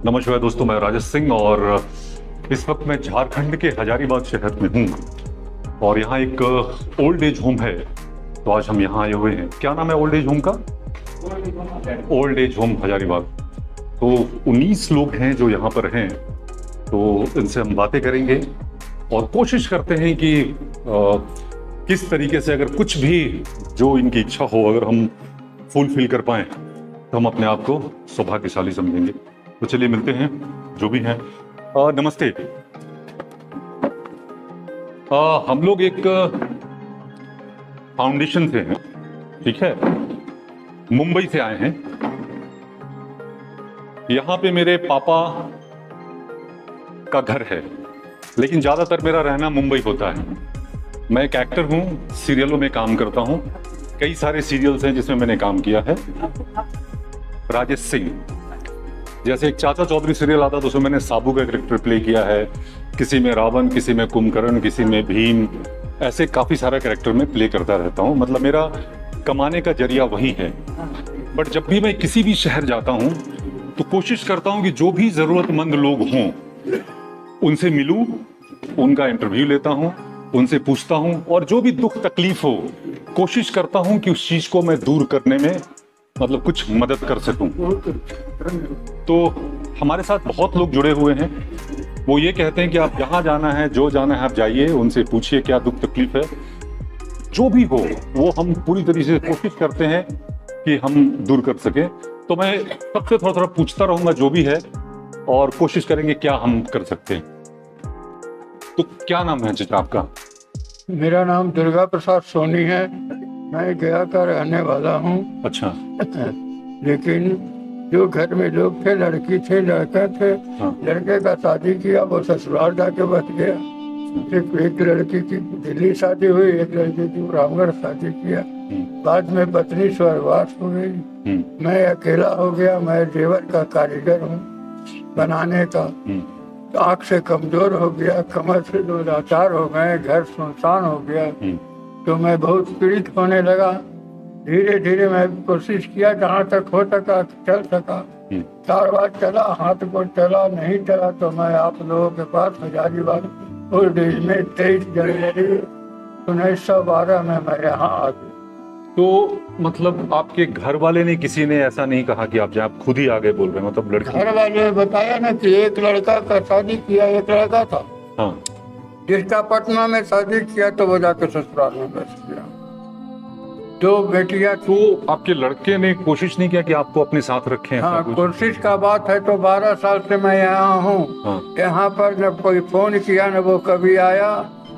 नमस्कार दोस्तों, मैं राजेश सिंह और इस वक्त मैं झारखंड के हजारीबाग शहर में हूँ और यहाँ एक ओल्ड एज होम है। तो आज हम यहाँ आए हुए हैं। क्या नाम है ओल्ड एज होम का? Old age home Hazaribagh. तो 19 लोग हैं जो यहाँ पर हैं। तो इनसे हम बातें करेंगे और कोशिश करते हैं कि किस तरीके से अगर कुछ भी जो इनकी इच्छा हो अगर हम फुलफिल कर पाएँ तो हम अपने आप को सौभाग्यशाली समझेंगे। तो चलिए मिलते हैं जो भी हैं। नमस्ते। हम लोग एक फाउंडेशन से हैं, ठीक है, मुंबई से आए हैं। यहाँ पे मेरे पापा का घर है, लेकिन ज्यादातर मेरा रहना मुंबई होता है। मैं एक एक्टर हूँ, सीरियलों में काम करता हूँ। कई सारे सीरियल्स हैं जिसमें मैंने काम किया है। राजेश सिंह, जैसे एक चाचा चौधरी सीरियल आता तो उसमें मैंने साबू का कैरेक्टर प्ले किया है। किसी में रावण, किसी में कुंभकर्ण, किसी में भीम, ऐसे काफी सारा कैरेक्टर में प्ले करता रहता हूँ। मतलब मेरा कमाने का जरिया वही है। बट जब भी मैं किसी भी शहर जाता हूँ तो कोशिश करता हूँ कि जो भी जरूरतमंद लोग हों उनसे मिलूं, उनका इंटरव्यू लेता हूँ, उनसे पूछता हूँ और जो भी दुख तकलीफ हो कोशिश करता हूँ कि उस चीज को मैं दूर करने में मतलब कुछ मदद कर सकूं। तो हमारे साथ बहुत लोग जुड़े हुए हैं। वो ये कहते हैं कि आप जहां जाना है, जो जाना है आप जाइए, उनसे पूछिए क्या दुख तकलीफ है, जो भी हो वो हम पूरी तरीके से कोशिश करते हैं कि हम दूर कर सकें। तो मैं सबसे थोड़ा थोड़ा पूछता रहूंगा जो भी है और कोशिश करेंगे क्या हम कर सकते हैं। तो क्या नाम है चाचा आपका? मेरा नाम दुर्गा प्रसाद सोनी है। मैं गया का रहने वाला हूँ। अच्छा। लेकिन जो घर में लोग थे, लड़की थे, लड़का थे। हाँ। लड़के का शादी किया, वो ससुराल जाके बच गया। सिर्फ एक लड़की की दिल्ली शादी हुई, एक लड़की की रामगढ़ शादी किया। बाद में पत्नी स्वर्गवास हो गई। मैं अकेला हो गया। मैं जेवर का कारीगर हूँ बनाने का। आँख से कमजोर हो गया, कमर से दो लाचार हो गए, घर सुनसान हो गया। तो मैं बहुत पीड़ित होने लगा। धीरे धीरे मैं कोशिश किया, जहाँ तक हो सका चल सका। 4 बार चला, हाथ को चला, नहीं चला तो मैं आप लोगों के पास हजारीबाग ओल्ड एज में 23 जनवरी 1912 में मैं यहाँ आ गया। तो मतलब आपके घर वाले ने, किसी ने ऐसा नहीं कहा कि आप जाए, आप खुद ही आगे बोल रहे हैं? मतलब लड़की, घर वाले ने बताया ना कि एक लड़का का शादी किया, एक लड़का था। हाँ, जिसका पटना में शादी किया तो वो जाके ससुराल में बस गया। 2 बेटियां। तो आपके लड़के ने कोशिश नहीं किया कि आपको अपने साथ रखें? हाँ, कोशिश का बात है तो 12 साल से मैं यहाँ हूँ। हाँ। यहाँ पर न कोई फोन किया, न वो कभी आया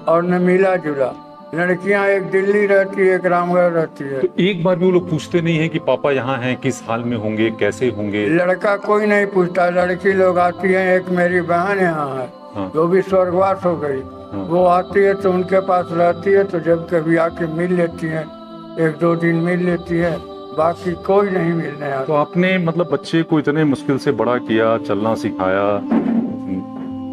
और न मिला जुला। लड़कियाँ एक दिल्ली रहती है, एक रामगढ़ रहती है। तो एक बार भी वो लोग पूछते नहीं है कि पापा यहाँ हैं, किस हाल में होंगे, कैसे होंगे? लड़का कोई नहीं पूछता, लड़की लोग आती है। एक मेरी बहन यहाँ है। हाँ। वो भी स्वर्गवास हो गई। हाँ। वो आती है तो उनके पास रहती है, तो जब कभी आके मिल लेती है, 1-2 दिन मिल लेती है, बाकी कोई नहीं मिलने आता। तो आपने मतलब बच्चे को इतने मुश्किल से बड़ा किया, चलना सिखाया,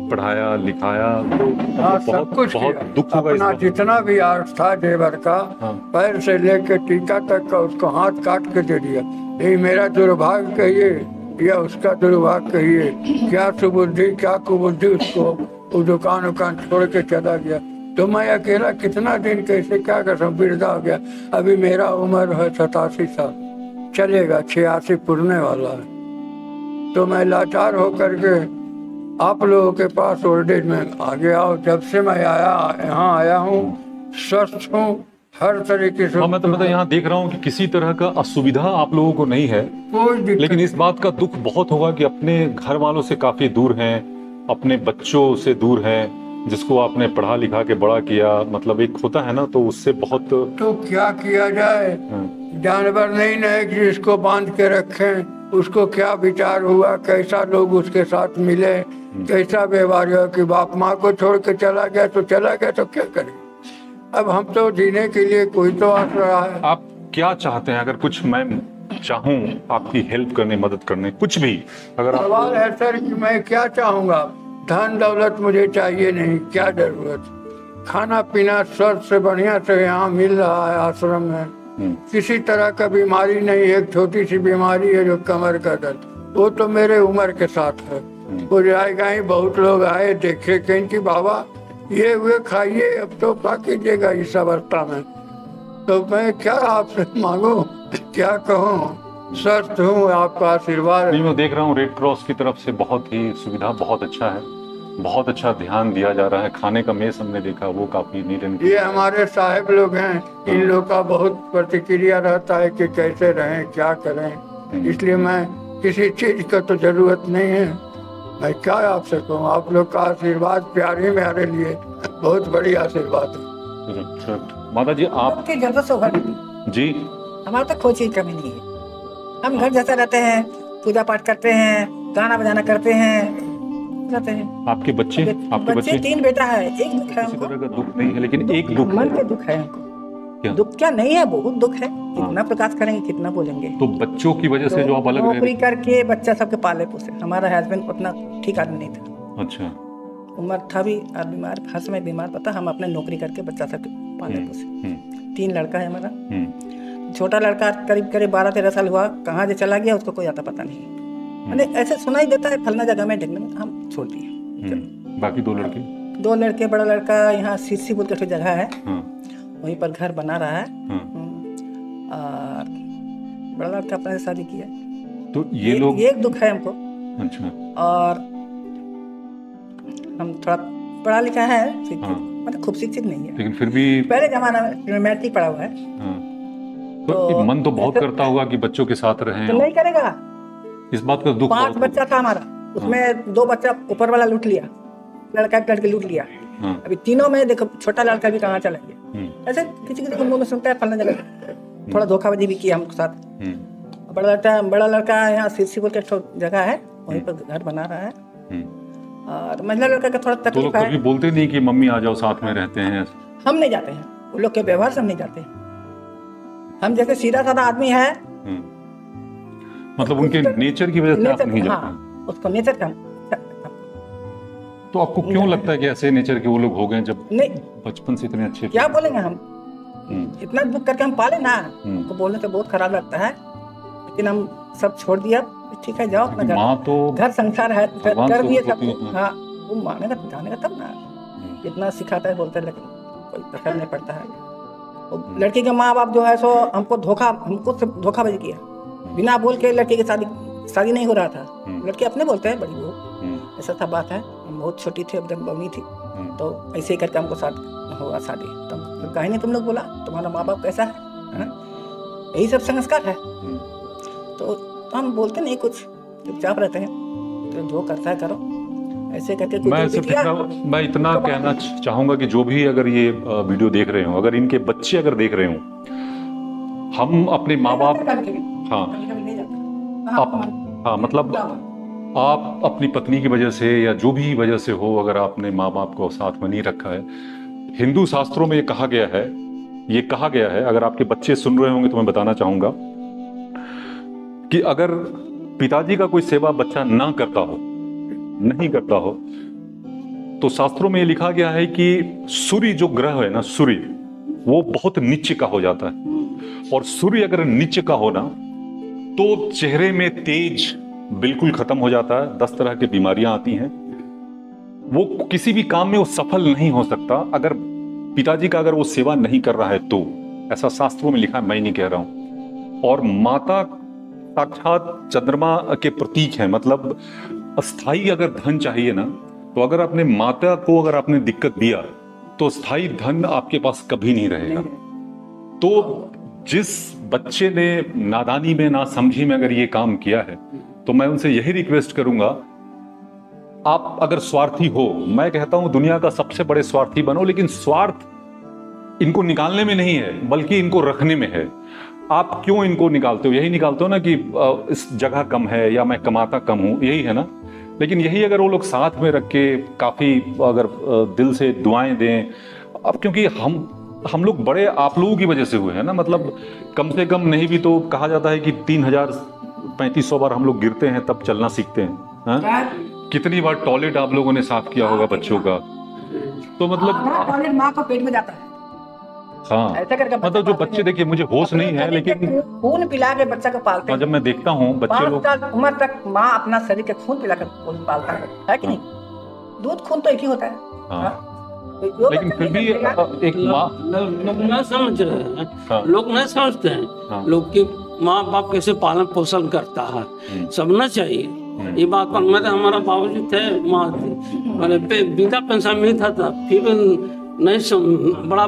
पढ़ाया लिखाया, तो हाँ, बहुत सब कुछ बहुत किया। दुख होगा अपना जितना भी आर्ट था जेवर का, हाँ। पैर से लेकर टीका तक का उसको हाथ काट के दे दिया। यही मेरा दुर्भाग्य कहिए या उसका दुर्भाग्य कहिए, क्या सुबुद्धि क्या कुबुद्धि, उसको वो दुकान छोड़ के चला गया। तो मैं अकेला कितना दिन कैसे क्या कर सकूं? वृद्धा हो गया। अभी मेरा उम्र है 87 साल, चलेगा 86 पुरने वाला है। तो मैं लाचार होकर के आप लोगों के पास ओल्ड एज में आ गया। और जब से मैं यहाँ आया हूँ, स्वस्थ हूँ हर तरीके से। हाँ, मैं तो यहाँ देख रहा हूँ कि किसी तरह का असुविधा आप लोगों को नहीं है। लेकिन इस बात का दुख बहुत होगा कि अपने घर वालों से काफी दूर हैं, अपने बच्चों से दूर हैं, जिसको आपने पढ़ा लिखा के बड़ा किया। मतलब एक होता है ना, तो उससे बहुत। तो क्या किया जाए? जानवर नहीं ना है कि जिसको बांध के रखें। उसको क्या विचार हुआ, कैसा लोग उसके साथ मिले, कैसा व्यवहार हुआ कि बाप माँ को छोड़ के चला गया तो चला गया, तो क्या करें? अब हम तो जीने के लिए कोई तो आ रहा है। आप क्या चाहते हैं? अगर कुछ मैं चाहूँ आपकी हेल्प करने, मदद करने, कुछ भी अगर सवाल है सर कि मैं क्या चाहूँगा? धन दौलत मुझे चाहिए नहीं, क्या जरूरत? खाना पीना स्वस्थ से बढ़िया से यहाँ मिल रहा है आश्रम में। किसी तरह का बीमारी नहीं। एक छोटी सी बीमारी है जो कमर का दर्द, वो तो मेरे उम्र के साथ है। वो जाएगा ही, बहुत लोग आए देखे, कहीं कि बाबा ये हुए खाइए, अब तो पा कीजिएगा इस अवस्था में। तो मैं क्या आपसे मांगू, क्या कहूँ, स्वस्थ हूँ, आपका आशीर्वाद। नहीं, मैं देख रहा हूँ रेड क्रॉस की तरफ से बहुत ही सुविधा, बहुत अच्छा है, बहुत अच्छा ध्यान दिया जा रहा है। खाने का मेस हमने देखा, वो काफी नीट एंड ये हमारे साहब लोग हैं, इन लोग का बहुत प्रतिक्रिया रहता है कि कैसे रहें, क्या करें। इसलिए मैं किसी चीज का तो जरूरत नहीं है। मैं क्या आपसे कहूँ, आप लोग का आशीर्वाद प्यार ही मेरे लिए बहुत बड़ी आशीर्वाद है। माता जी आप के घर तो घर जी, हमारा तो कोई चीज कमी नहीं है। हम घर जैसे रहते हैं, पूजा पाठ करते हैं, गाना बजाना करते हैं, रहते हैं। आपके बच्चे, आपके बच्चे 3 बेटा है, एक दुख है किसी हमको। तरह का दुख नहीं है, लेकिन एक दुख मन है। के दुख है हमको। क्या? दुख क्या नहीं है, बहुत दुख है। कितना प्रकाश करेंगे, कितना बोलेंगे। तो बच्चों की वजह से जो आप अलग रह नौकरी रहे। करके बच्चा सबके पाले पोसे। हमारा हस्बैंड उतना ठीक आदमी नहीं था, अच्छा, उम्र था भी और बीमार, हर समय बीमार पता। हम अपने नौकरी करके बच्चा सबके पाले पोसे। 3 लड़का है हमारा। छोटा लड़का करीब करीब 12-13 साल हुआ, कहाँ से चला गया उसको कोई आता पता नहीं। मैंने ऐसे सुना ही देता है फलना जगह में, देखने में हम छोड़ दिए। बाकी 2 लड़के? 2 लड़के, बड़ा लड़का यहाँ सीसी बोल के जगह है, हाँ, वहीं पर घर बना रहा है। हाँ। और बड़ा लड़का अपने शादी किया। तो ये लोग, एक दुख है हमको। अच्छा, और हम थोड़ा पढ़ा लिखा है, हाँ। मतलब खूब शिक्षित नहीं है, लेकिन फिर भी पहले जमाना में मैट्रिक पढ़ा हुआ है। हाँ। तो मन तो बहुत करता होगा कि बच्चों के साथ रहें। तो नहीं करेगा। इस बात का दुख 5 बच्चा था हमारा, उसमें 2 बच्चा ऊपर वाला लूट लिया, लड़का एक लड़के लूट लिया। हाँ। अभी तीनों में देखो, छोटा लड़का भी कहाँ चला गया। ऐसे किसी किसी मुंह में सुनता है फलना जगह, थोड़ा धोखाबाजी भी किया हमको साथ। बड़ा लड़का यहाँ सिरसी बोल के जगह है, वहीं पर घर बना रहा है। और महिला लड़का का थोड़ा तो लोग तकलीफ है। कभी बोलते नहीं कि मम्मी आ जाओ साथ में रहते हैं? हम नहीं जाते हैं, उन लोग के व्यवहार से हम नहीं जाते। हम जैसे सीधा साधा आदमी है, मतलब उनके नेचर की वजह से आप नहीं जाते? हाँ, उसको नेचर का। तो आपको क्यों लगता है कि ऐसे नेचर के वो लोग हो गए जब नहीं, बचपन से इतने अच्छे थे? क्या बोलेंगे हम, इतना दुख करके हम पाले ना, हमको बोलने से बहुत खराब लगता है, लेकिन हम सब छोड़ दिया। ठीक है, जाओ अपना घर, माँ तो घर संसार है, भगवान कर दिए स्वरूप सब। होती है। हाँ, वो मानेगा जानेगा तब ना, कितना सिखाता है बोलता है, लेकिन कोई असर नहीं पड़ता है। वो लड़की के माँ बाप जो है सो हमको धोखाबाजी किया, बिना बोल के लड़की की शादी नहीं हो रहा था। लड़के अपने बोलते हैं बड़ी बहू, ऐसा था बात है। हम बहुत छोटी थी, एकदम बवनी थी, तो ऐसे ही करके हमको हुआ शादी। तो कहीं नहीं तुम लोग बोला तुम्हारा माँ बाप कैसा है, यही सब संस्कार है। तो हम बोलते नहीं कुछ, चुपचाप रहते हैं, तो जो करता है करो, ऐसे करके मैं इतना कहना चाहूंगा कि जो भी अगर ये वीडियो देख रहे हो, अगर इनके बच्चे अगर देख रहे हो, हम अपने माँ बाप, हाँ मतलब आप अपनी पत्नी की वजह से या जो भी वजह से हो, अगर आपने माँ बाप को साथ में नहीं रखा है, हिंदू शास्त्रों में ये कहा गया है, अगर आपके बच्चे सुन रहे होंगे तो मैं बताना चाहूंगा कि अगर पिताजी का कोई सेवा बच्चा नहीं करता हो, तो शास्त्रों में ये लिखा गया है कि सूर्य जो ग्रह है ना, सूर्य वो बहुत नीचे का हो जाता है, और सूर्य अगर नीचे का हो ना, तो चेहरे में तेज बिल्कुल खत्म हो जाता है, 10 तरह की बीमारियां आती हैं, वो किसी भी काम में वो सफल नहीं हो सकता अगर पिताजी का अगर वो सेवा नहीं कर रहा है तो। ऐसा शास्त्रों में लिखा है, मैं नहीं कह रहा हूं। और माता साक्षात चंद्रमा के प्रतीक है, मतलब अस्थाई अगर धन चाहिए ना, तो अगर अपने माता को अगर आपने दिक्कत दिया तो स्थायी धन आपके पास कभी नहीं रहेगा। तो जिस बच्चे ने नादानी में, ना समझी में अगर ये काम किया है, तो मैं उनसे यही रिक्वेस्ट करूंगा, आप अगर स्वार्थी हो, मैं कहता हूं दुनिया का सबसे बड़े स्वार्थी बनो, लेकिन स्वार्थ इनको निकालने में नहीं है, बल्कि इनको रखने में है। आप क्यों इनको निकालते हो? यही निकालते हो ना कि इस जगह कम है या मैं कमाता कम हूं, यही है ना। लेकिन यही अगर वो लोग साथ में रख के काफी अगर दिल से दुआएं दें, अब क्योंकि हम लोग बड़े आप लोगों की वजह से हुए हैं ना, मतलब कम से कम नहीं भी तो कहा जाता है कि 3000-3500 बार हम लोग गिरते हैं तब चलना सीखते हैं, हाँ? कितनी बार टॉयलेट आप लोगों ने साफ किया होगा बच्चों का, तो मतलब टॉयलेट माँ को पेट में जाता है, हाँ ऐसा करके मतलब जो बच्चे देखिए मुझे होश नहीं है लेकिन खून पिला के बच्चा को पालते हैं। जब मैं देखता हूँ बच्चे 5 लोग साल उम्र तक माँ अपना शरीर के खून पिलाकर पालता है कि नहीं? दूध खून तो एक ही होता है। हाँ। तो लेकिन फिर भी एक माँ लोग नहीं समझ रहे हैं। हाँ। लोग नहीं समझते हैं। हाँ। लोग की माँ बाप कैसे पालन पोषण करता है समझना चाहिए। ये बात पर मेरे हमारा बाबूजी थे, माँ थी, मैंने बिना पेंशन में था फिर नहीं बड़ा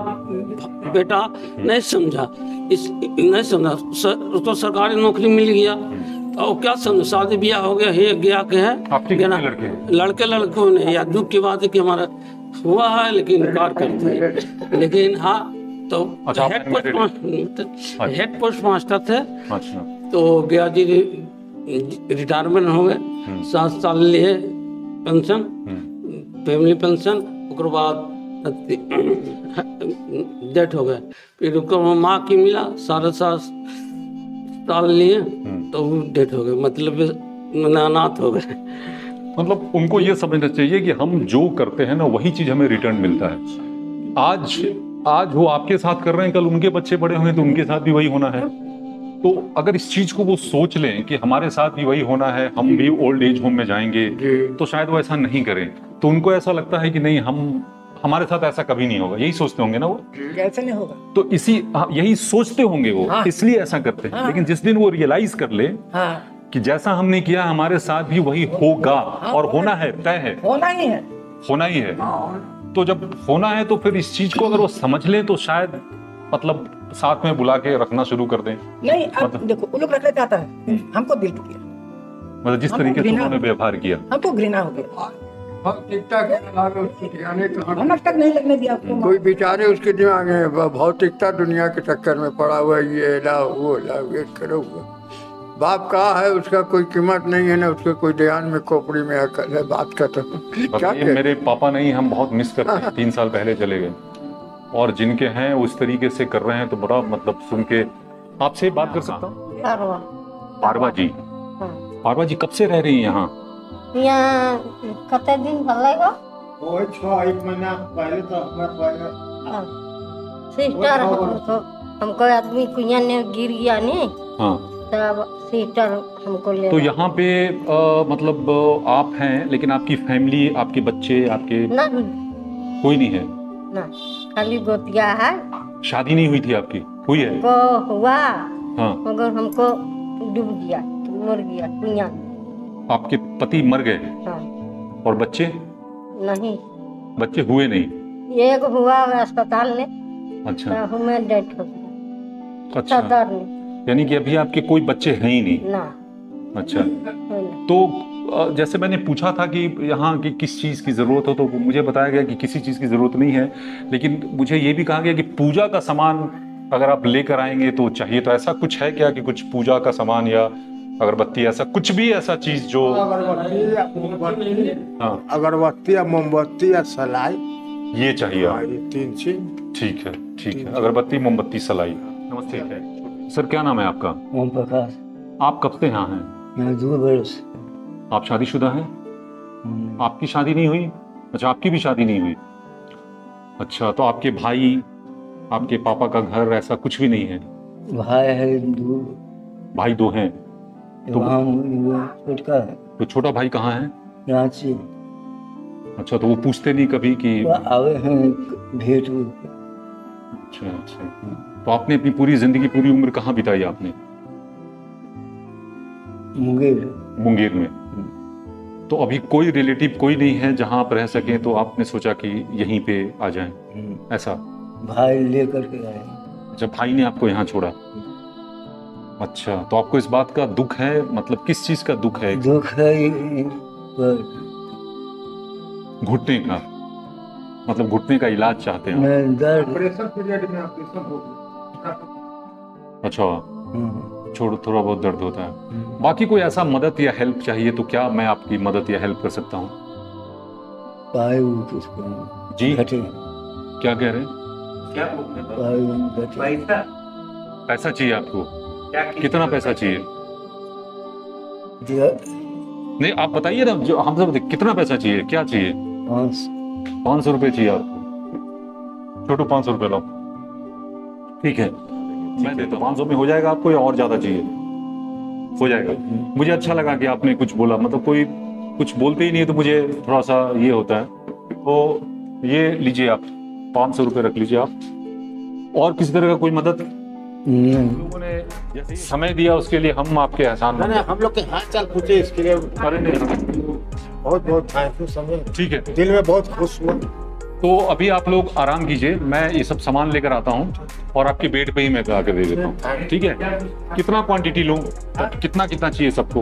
बेटा नहीं समझा, नहीं समझा उसको सरकारी नौकरी मिल गया और क्या समझ, शादी ब्याह हो गया है, गया के है आपके कितने लड़के लड़कों ने। या दुख की बात है कि हमारा हुआ है लेकिन कार करते हैं। लेकिन हाँ तो हेड पोस्ट मास्टर थे। अच्छा। तो गया जी रिटायरमेंट हो गए, 7 साल लिए पेंशन, फैमिली पेंशन, उसके बाद डेथ हो गए। फिर माँ की मिला 7.5 साल लिए तो डेथ हो गए, मतलब अनाथ हो गए। मतलब उनको ये समझना चाहिए कि हम जो करते हैं ना वही चीज हमें रिटर्न मिलता है। आज वो आपके साथ कर रहे हैं, कल उनके बच्चे बड़े होंगे तो उनके साथ भी वही होना है। तो अगर इस चीज को वो सोच लें कि हमारे साथ भी वही होना है, हम भी ओल्ड एज होम में जाएंगे, तो शायद वो ऐसा नहीं करें। तो उनको ऐसा लगता है कि नहीं हमारे साथ ऐसा कभी नहीं होगा, यही सोचते होंगे ना वो। कैसे नहीं होगा? तो यही सोचते होंगे वो, इसलिए ऐसा करते हैं। लेकिन जिस दिन वो रियलाइज कर ले कि जैसा हमने किया हमारे साथ भी वही होगा और होना है, तय है, होना ही है, होना ही है। तो जब होना है तो फिर इस चीज को अगर वो समझ लें तो शायद मतलब साथ में बुला के रखना शुरू कर दें। नहीं अब देखो वो लोग रखना चाहता है, हमको दिल टूट गया, मतलब जिस तरीके से उन्होंने व्यवहार किया हमको घृणा हो गया। भौतिकता के अलावा उसके ध्यान हम तक नहीं लगने दिया आपको। कोई बेचारे उसके दिमाग में भौतिकता दुनिया के चक्कर में पड़ा हुआ, ये लाओ वो लाओ ये करो। बाप कहा है उसका कोई कीमत नहीं है ना, उसके कोई ध्यान में खोपड़ी में अकल है। बात का तो क्या मेरे पापा नहीं, हम बहुत मिस करते हैं। 3 साल पहले चले गए और जिनके हैं उस तरीके से कर रहे हैं तो बड़ा मतलब सुन के। आपसे बात कर सकता हूँ? पारवा जी, पारवा जी कब से रह रही हैं यहाँ? कते दिन भलेगा? 1 महीना पहले तो सिस्टर हमको आदमी कुइया ने गिर गया नहीं। हाँ। तब सिस्टर हमको ले। तो यहाँ पे मतलब आप हैं लेकिन आपकी फैमिली, आपके बच्चे, आपके नहीं, कोई नहीं है? ना, खाली गोतिया है। शादी नहीं हुई थी आपकी? हुई है? को हुआ हाँ। मगर हमको डूब गया, मर गया कुइया। आपके पति मर गए? हाँ। और बच्चे? नहीं, बच्चे हुए नहीं? एक हुआ अस्पताल में। अच्छा। हमें डेथ हो गई। अच्छा। सदर में। यानी कि अभी आपके कोई बच्चे हैं ही नहीं? ना। अच्छा। तो जैसे मैंने पूछा था कि यहाँ की किस चीज़ की ज़रूरत हो, तो मुझे बताया गया कि किसी चीज़ की ज़रूरत नहीं है, लेकिन मुझे ये भी कहा गया कि पूजा का सामान अगर आप लेकर आएंगे तो चाहिए। तो ऐसा कुछ है क्या कि कुछ पूजा का सामान या अगरबत्ती, ऐसा कुछ भी, ऐसा चीज़ जो अगरबत्ती या मोमबत्ती या सलाई ये चाहिए? ये 3 चीज। ठीक है, ठीक है। अगरबत्ती, मोमबत्ती, सलाई। नमस्ते सर, क्या नाम है आपका? ओम प्रकाश। आप कब से यहाँ हैं? मैं 2 बरस। आप शादीशुदा हैं? आपकी शादी नहीं हुई? अच्छा, आपकी भी शादी नहीं हुई। अच्छा, तो आपके भाई, आपके पापा का घर, ऐसा कुछ भी नहीं है? भाई है 2। भाई 2 हैं? तो छोटा है। तो छोटा भाई कहाँ है? रांची। अच्छा, तो वो पूछते नहीं कभी कि तो आवे हैं भेंट? अच्छा अच्छा। तो आपने अपनी पूरी जिंदगी, पूरी उम्र कहाँ बिताई आपने? मुंगेर में। तो अभी कोई रिलेटिव कोई नहीं है जहाँ आप रह सकें, तो आपने सोचा कि यहीं पे आ जाएं, ऐसा? भाई लेकर के आए। अच्छा, भाई ने आपको यहाँ छोड़ा? अच्छा, तो आपको इस बात का दुख है? मतलब किस चीज का दुख है? दुख है घुटने का, मतलब घुटने का इलाज चाहते हैं? ऑपरेशन पीरियड में ऑपरेशन हो गया। अच्छा, छोड़ो, थोड़ा बहुत दर्द होता है। बाकी कोई ऐसा मदद या हेल्प चाहिए तो क्या मैं आपकी मदद या हेल्प कर सकता हूँ? जी, क्या कह रहे हैं? पैसा चाहिए आपको? कितना पैसा चाहिए? नहीं, आप बताइए ना, जो हम सब कितना पैसा चाहिए, क्या चाहिए? 500 रुपए चाहिए आपको? छोटू 500 रुपए लाओ। ठीक है, मैं देता हूँ 500 में हो जाएगा आपको या और ज्यादा चाहिए? हो जाएगा। मुझे अच्छा लगा कि आपने कुछ बोला, मतलब कोई कुछ बोलते ही नहीं है तो मुझे थोड़ा सा ये होता है। तो ये लीजिए आप 500 रुपये रख लीजिए आप। और किसी तरह का कोई मदद लोगों ने जैसे समय दिया उसके लिए हम आपके एहसान नहीं, हम लोग के हाथ चाल पूछे इसके लिए अरे नहीं, बहुत बहुत थैंक यू, समझे? ठीक है। दिल में बहुत खुश हुआ। तो अभी आप लोग आराम कीजिए, मैं ये सब सामान लेकर आता हूँ और आपके बेड पे ही मैं आके दे देता हूँ, ठीक है? कितना क्वांटिटी लूँ, कितना कितना चाहिए सबको,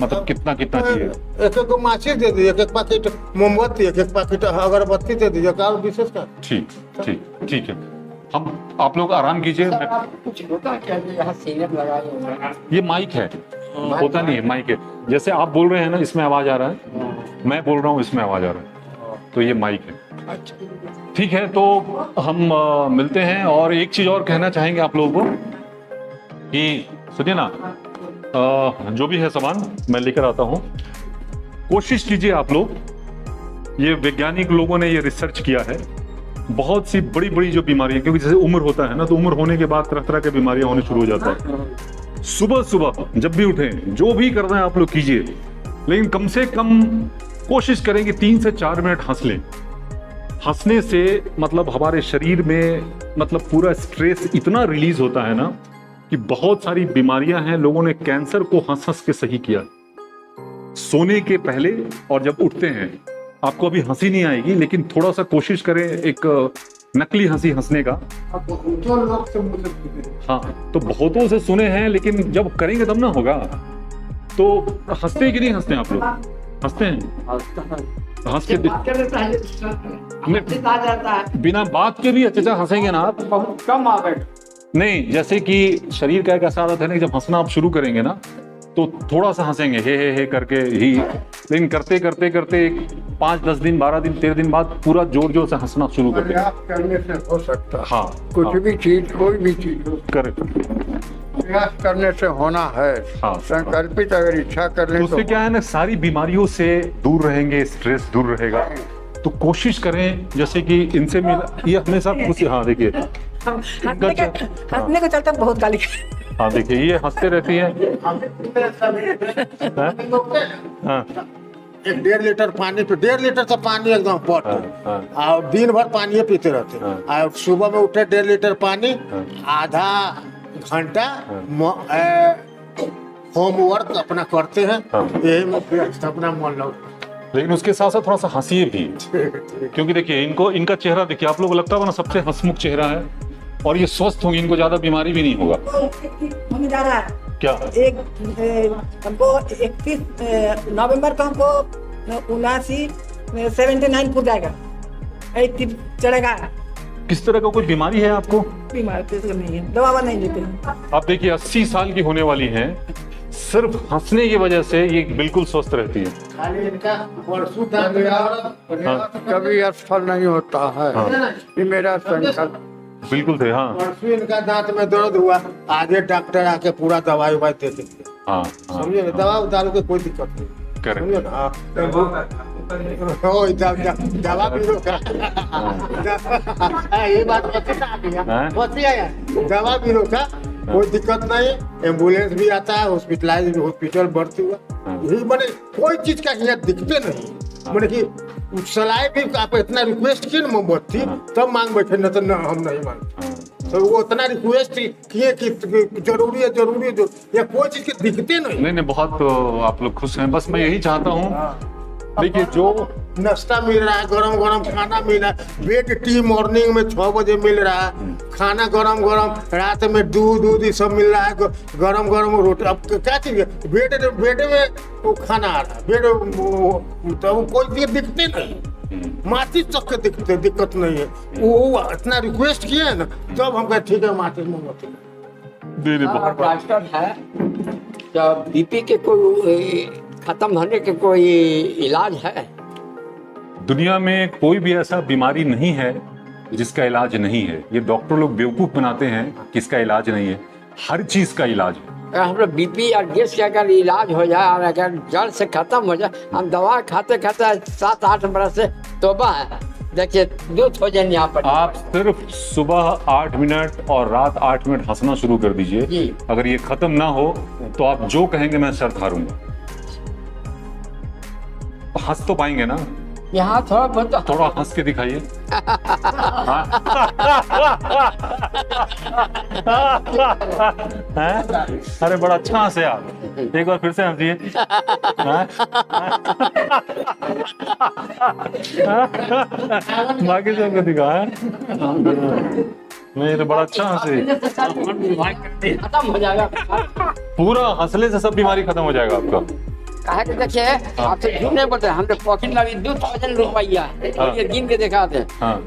मतलब कितना कितना चाहिए? एक एक माचिस दे दीजिए, एक एक पैकेट मोमबत्ती, एक एक पैकेट अगरबत्ती दे दीजिए, और विशेष का। ठीक ठीक ठीक है, हम आप लोग आराम कीजिए। कुछ होता क्या यहाँ सीने लगाए? ये माइक है, होता नहीं है, माइक है। जैसे आप बोल रहे हैं ना, इसमें आवाज आ रहा है, मैं बोल रहा हूँ इसमें आवाज आ रहा है, तो ये माइक है। ठीक है, तो हम मिलते हैं। और एक चीज और कहना चाहेंगे आप लोगों को कि सुनिए ना, जो भी है सामान मैं लेकर आता हूँ, कोशिश कीजिए आप लोग, ये वैज्ञानिक लोगों ने ये रिसर्च किया है, बहुत सी बड़ी बड़ी जो बीमारियां, क्योंकि जैसे उम्र होता है ना, तो उम्र होने के बाद तरह तरह की बीमारियां होने शुरू हो जाता है। सुबह सुबह जब भी उठें, जो भी करना है आप लोग कीजिए, लेकिन कम से कम कोशिश करें कि 3 से 4 मिनट हंस लें। हंसने से मतलब हमारे शरीर में मतलब पूरा स्ट्रेस इतना रिलीज होता है ना कि बहुत सारी बीमारियां हैं। लोगों ने कैंसर को हंस हंस के सही किया। सोने के पहले और जब उठते हैं, आपको अभी हंसी नहीं आएगी, लेकिन थोड़ा सा कोशिश करें एक नकली हंसी हंसने का। हाँ, तो बहुतों से सुने हैं, लेकिन जब करेंगे तब ना होगा। तो हंसते हैं कि नहीं हंसते हैं आप लोग? हंसते हैं? हंस के बिना बात के भी अच्छे हंसेंगे ना आप? बहुत कम आ गए। नहीं, जैसे कि शरीर का एक ऐसा आदत है ना, जब हंसना आप शुरू करेंगे ना तो थोड़ा सा हंसेंगे, हे करके ही, लेकिन करते करते करते 5-10 दिन 12 दिन 13 दिन बाद पूरा जोर जोर से हंसना शुरू कर देंगे। प्रयास करने से हो सकता है। हाँ, कुछ हाँ, भी चीज, कोई भी चीज हो, करेक्ट। प्रयास करने से होना है। हाँ, संकल्पित अगर इच्छा कर ले उससे क्या है ना, सारी बीमारियों से दूर रहेंगे, स्ट्रेस दूर रहेगा। तो कोशिश करें जैसे कि इनसे मिला, ये हमेशा खुश। हाँ देखिए, हंसने के चलते बहुत गाली। हाँ देखिए, ये हंसते रहती है। हाँ, 1.5 लीटर पानी पे 1.5 लीटर से पानी एकदम पट, और दिन भर पानी पीते रहते। और सुबह में उठे 1.5 लीटर पानी, आधा घंटा होमवर्क अपना करते हैं, यही में अपना मन लगता। लेकिन उसके साथ साथ थोड़ा सा हंसिए भी, क्योंकि देखिए इनका चेहरा देखिए, आप लोगों को लगता होगा ना सबसे हंसमुख चेहरा है, और ये स्वस्थ होंगे, इनको ज्यादा बीमारी भी नहीं होगा। हमें जा रहा है क्या? हमको 31 नवंबर को हमको 79 पूछ जाएगा, 80 चढ़ेगा। किस तरह का कोई बीमारी है आपको? बीमारी तो नहीं है, दवा नहीं लेते हैं। आप देखिए 80 साल की होने वाली हैं, सिर्फ हंसने की वजह से ये बिल्कुल स्वस्थ रहती है। खाली इनका परसों कभी असफल नहीं होता है। ये मेरा संकल्प बिल्कुल थे। हाँ, परसों इनका दांत में दर्द हुआ, आगे डॉक्टर आके पूरा दवाई उवाई दे देते। हाँ, समझे ना, दवा दारू के कोई दिक्कत नहीं। करेक्ट। समझे ना, दवा भी रोका। ये बात दवा भी रोका, कोई दिक्कत नहीं। एम्बुलेंस भी आता है, हॉस्पिटल भर्ती हुआ, यही मैंने कोई चीज का यहाँ दिखते नहीं। मैंने कि सलाह भी आप इतना रिक्वेस्ट किए ना मोमबत्ती, तब मांग बैठे, न तो हम नहीं मांगते। तो वो इतना रिक्वेस्ट किए कि जरूरी है या कोई चीज के दिखते नहीं। बहुत आप लोग खुश हैं। बस मैं यही चाहता हूँ, देखिए जो नाश्ता मिल रहा है, गरम गरम खाना मिल रहा है, बेड टी मॉर्निंग में 6 बजे मिल रहा है, खाना गरम गरम, रात में दूध ये सब मिल रहा है, गरम गरम रोटी। अब क्या चाहिए? बेड में वो खाना आ रहा है, बेड तो कोई चीज दिखते नहीं, माचिस तक के दिक्कत नहीं है। वो इतना रिक्वेस्ट किए ना, तब हम कहे ठीक है माचिस मोमबत्ती डॉक्टर है, जब बीपी के कोई खत्म होने के कोई इलाज है? दुनिया में कोई भी ऐसा बीमारी नहीं है जिसका इलाज नहीं है। ये डॉक्टर लोग बेवकूफ बनाते हैं कि इसका इलाज नहीं है, हर चीज का इलाज है। हम लोग बीपी और गैस का अगर इलाज हो जाए और अगर जड़ से खत्म हो जाए, हम दवा खाते खाते 7-8 बरस से तोबा है, देखिए 2000 यहाँ पर। आप सिर्फ सुबह 8 मिनट और रात 8 मिनट हंसना शुरू कर दीजिए। जी। अगर ये खत्म ना हो तो आप जो कहेंगे मैं शर्त हारूंगा। हंस तो पाएंगे ना? यहाँ थोड़ा बहुत थोड़ा हंस के दिखाइए। हाँ? हैं? अरे बड़ा अच्छा हंसे आप, एक बार फिर से हंसिए। बाकी सबको दिखा है। नहीं तो बड़ा अच्छा हंसे, खत्म हो जाएगा। पूरा हंसले से सब बीमारी खत्म हो जाएगा आपका। कहा कि देखिए आप तो झूठ नहीं बोलते, हमने पॉकेट में अभी 2000 रुपया ये गिन के दिखा थे।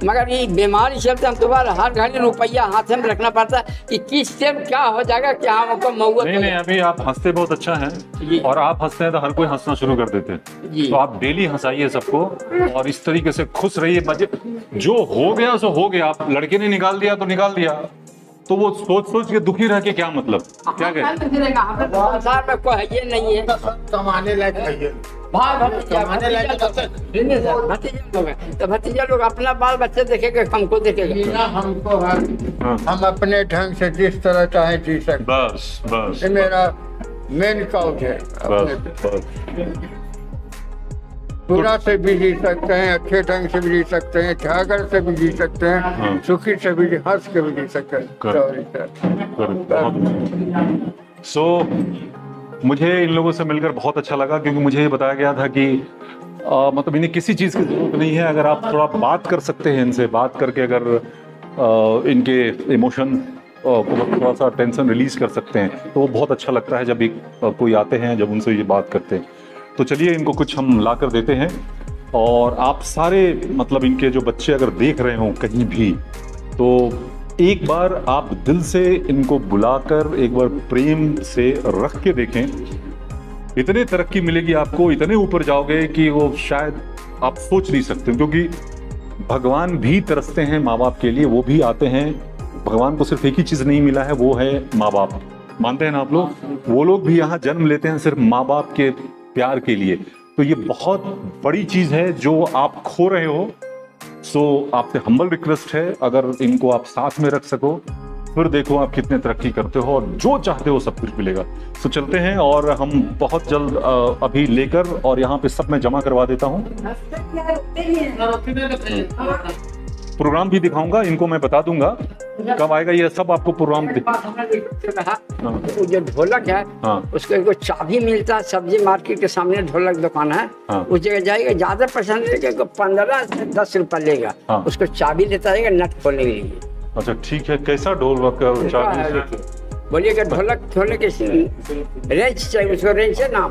मगर ये बीमारी चलते हम दोबारा हर घड़ी रुपया हाथ में रखना पड़ता है कि किस टाइम क्या हो जाएगा, क्या हमको मौत। नहीं, अभी आप हंसते बहुत अच्छा हैं और आप हंसते हैं तो हर कोई हंसना शुरू कर देते हैं। तो आप डेली हंसाइए सबको और इस तरीके से खुश रहिए। मजे जो हो गया सो हो गया, आप लड़के ने निकाल दिया तो निकाल दिया, तो वो सोच के दुखी रह के क्या मतलब, क्या कहे? संसार में कोई ये नहीं है कमाने लायक है, कमाने लायक तो भतीजा लोग अपना बाल बच्चे देखेगा, हमको देखेगा। हमको हम अपने ढंग से जिस तरह चाहे जी सकते। बस ये मेरा मेन काउच है। बस बुरा से भी जी सकते हैं, अच्छे ढंग से भी जी सकते हैं, झागर से भी जी सकते हैं, सुखी से भी हंस के भी जी सकते हैं। सो मुझे इन लोगों से मिलकर बहुत अच्छा लगा, क्योंकि मुझे ये बताया गया था कि मतलब इन्हें किसी चीज़ की जरूरत नहीं है। अगर आप थोड़ा बात कर सकते हैं इनसे, बात करके अगर इनके इमोशन को थोड़ा सा टेंशन रिलीज कर सकते हैं तो वो बहुत अच्छा लगता है जब कोई आते हैं, जब उनसे ये बात करते हैं। तो चलिए इनको कुछ हम ला कर देते हैं। और आप सारे मतलब इनके जो बच्चे अगर देख रहे हों कहीं भी, तो एक बार आप दिल से इनको बुलाकर एक बार प्रेम से रख के देखें। इतने तरक्की मिलेगी आपको, इतने ऊपर जाओगे कि वो शायद आप सोच नहीं सकते। क्योंकि भगवान भी तरसते हैं माँ बाप के लिए, वो भी आते हैं। भगवान को सिर्फ एक ही चीज़ नहीं मिला है, वो है माँ बाप। मानते हैं ना आप लोग? वो लोग भी यहाँ जन्म लेते हैं सिर्फ माँ बाप के प्यार के लिए। तो ये बहुत बड़ी चीज है जो आप खो रहे हो। सो आपसे हम्बल रिक्वेस्ट है, अगर इनको आप साथ में रख सको फिर देखो आप कितने तरक्की करते हो और जो चाहते हो सब कुछ मिलेगा। तो चलते हैं और हम बहुत जल्द अभी लेकर और यहाँ पे सब मैं जमा करवा देता हूँ। प्रोग्राम भी दिखाऊंगा इनको, मैं बता दूंगा कब आएगा ये सब आपको प्रोग्राम। वो जो ढोलक है उसको एक चाबी मिलता है, सब्जी मार्केट के सामने ढोलक दुकान है, उस जगह जाएगा। ज्यादा पसंद लेगा 15 से 10 रुपया लेगा, उसको चाबी लेता रहेगा नट खोलने के लिए। अच्छा ठीक है, कैसा ढोलक है? चाबी बोलिएगा ढोलक के रेंच चाहिए, उसको रेंच है नाम।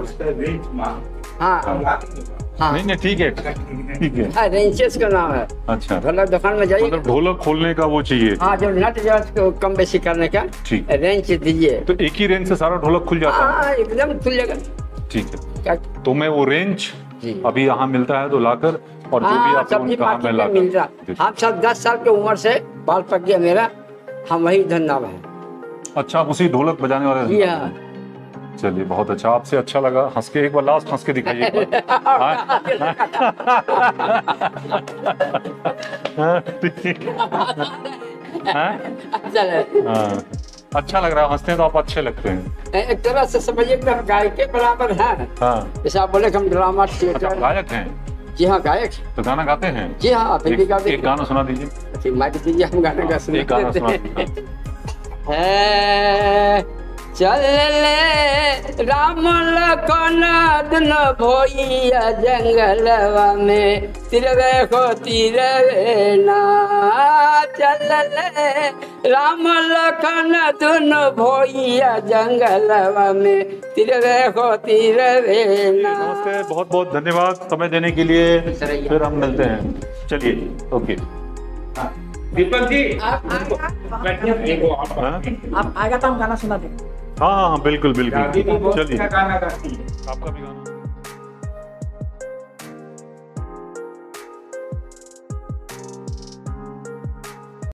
हाँ नहीं ठीक है ठीक है, हाँ रेंचेस का नाम है। अच्छा ढोलक दुकान में जाइए, मतलब ढोलक खोलने का वो चाहिए। हाँ जो नट जो है कम बेसी करने का, ठीक रेंच दीजिए तो एक ही रेंज से सारा ढोलक खुल जाता है? हाँ एकदम खुल जाएगा। ठीक है, तो मैं वो रेंज अभी यहाँ मिलता है तो लाकर, और जो भी आप सब्जी मार्केट में मिल रहा। हम सब 10 साल की उम्र से बाल पक गया मेरा, हम वही धंधा में। अच्छा, आप उसी ढोलक बजाने वाले? चलिए बहुत अच्छा, आपसे अच्छा लगा। हंस के एक बार, लास्ट हंस के दिखाइए। अच्छा लग रहा है, हंसते हैं तो आप अच्छे लगते हैं। एक तरह से समझिए कि हम गायक के बराबर हैं। जैसे आप बोले हम ड्रामा थिएटर गायक हैं। जी हाँ गायक। तो गाना गाते हैं? जी हाँ, आप भी गाते हैं। एक गाना सुना दीजिए। माइक दीजिए, हम गाने गा सुनाते हैं। एक गाना सुना दीजिए। चल ले राम लखन दुन भोइया जंगलवा में, तिरवे को तिरवे ना। चल ले राम लखन दुन भोइया जंगलवा में, तिरवे को तिरवे ना। नमस्ते, बहुत बहुत धन्यवाद समय देने के लिए। फिर हम मिलते हैं, चलिए ओके। दीपक जी आप आएगा तो हम गाना सुना दें। हाँ बिल्कुल बिल्कुल, चलिए आपका भी गाना।